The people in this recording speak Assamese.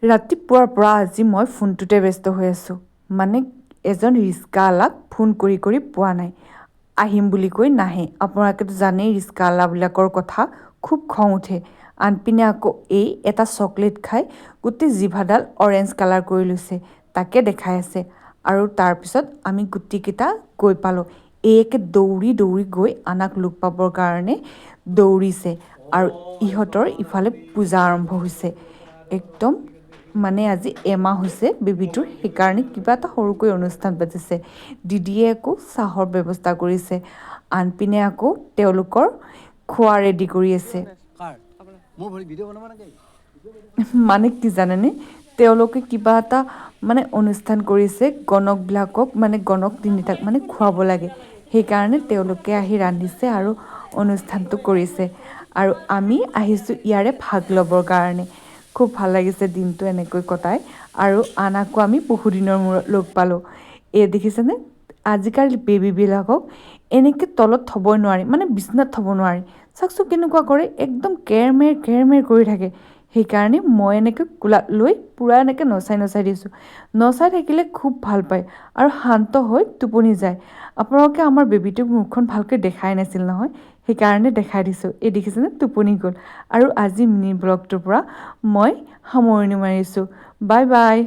ৰাতিপুৱাৰ পৰা আজি মই ফোনটোতে ব্যস্ত হৈ আছোঁ। মানে এজন ৰিক্সাৱালাক ফোন কৰি পোৱা নাই। আহিম বুলি কৈ নাহে। আপোনালোকেতো জানেই ৰিক্সাৱালাবিলাকৰ কথা, খুব খং উঠে। আনপিনে আকৌ এই এটা চকলেট খাই গোটেই জিভাডাল অৰেঞ্জ কালাৰ কৰি লৈছে, তাকে দেখাই আছে। আৰু তাৰপিছত আমি গোটেইকেইটা গৈ পালোঁ। একে দৌৰি গৈ আনাক লগ পাবৰ কাৰণে দৌৰিছে। আৰু ইহঁতৰ ইফালে পূজা আৰম্ভ হৈছে। একদম মানে আজি এমাহ হৈছে বেবীটোৰ, সেইকাৰণে কিবা এটা সৰুকৈ অনুষ্ঠান পাতিছে। দিদিয়ে আকৌ চাহৰ ব্যৱস্থা কৰিছে। আনপিনে আকৌ তেওঁলোকৰ খোৱা ৰেডি কৰি আছে। মানে কি জানেনে, তেওঁলোকে কিবা এটা মানে অনুষ্ঠান কৰিছে, গণকবিলাকক মানে গণক তিনিটাক মানে খুৱাব লাগে। সেইকাৰণে তেওঁলোকে আহি ৰান্ধিছে আৰু অনুষ্ঠানটো কৰিছে। আৰু আমি আহিছোঁ ইয়াৰে ভাগ ল'বৰ কাৰণে। খুব ভাল লাগিছে দিনটো এনেকৈ কটাই। আৰু আনাকো আমি বহুদিনৰ মূৰত লগ পালোঁ। এই দেখিছেনে, আজিকালি বেবীবিলাকক এনেকৈ তলত থ'বই নোৱাৰি, মানে বিচনাত থ'ব নোৱাৰি। চাওকচোন কেনেকুৱা কৰে, একদম কেৰমেৰ কৰি থাকে। সেইকাৰণে মই এনেকৈ কোলাত লৈ পূৰা এনেকৈ নচাই দিছোঁ। নচাই থাকিলে খুব ভাল পায় আৰু শান্ত হৈ টোপনি যায়। আপোনালোকে আমাৰ বেবীটোক মুখখন ভালকৈ দেখাই নাছিল নহয়, সেইকাৰণে দেখাই দিছোঁ। এই দেখিছেনে, টোপনি গ'ল। আৰু আজি মিনি ব্লগটোৰ পৰা মই সামৰণি মাৰিছোঁ। Bye bye.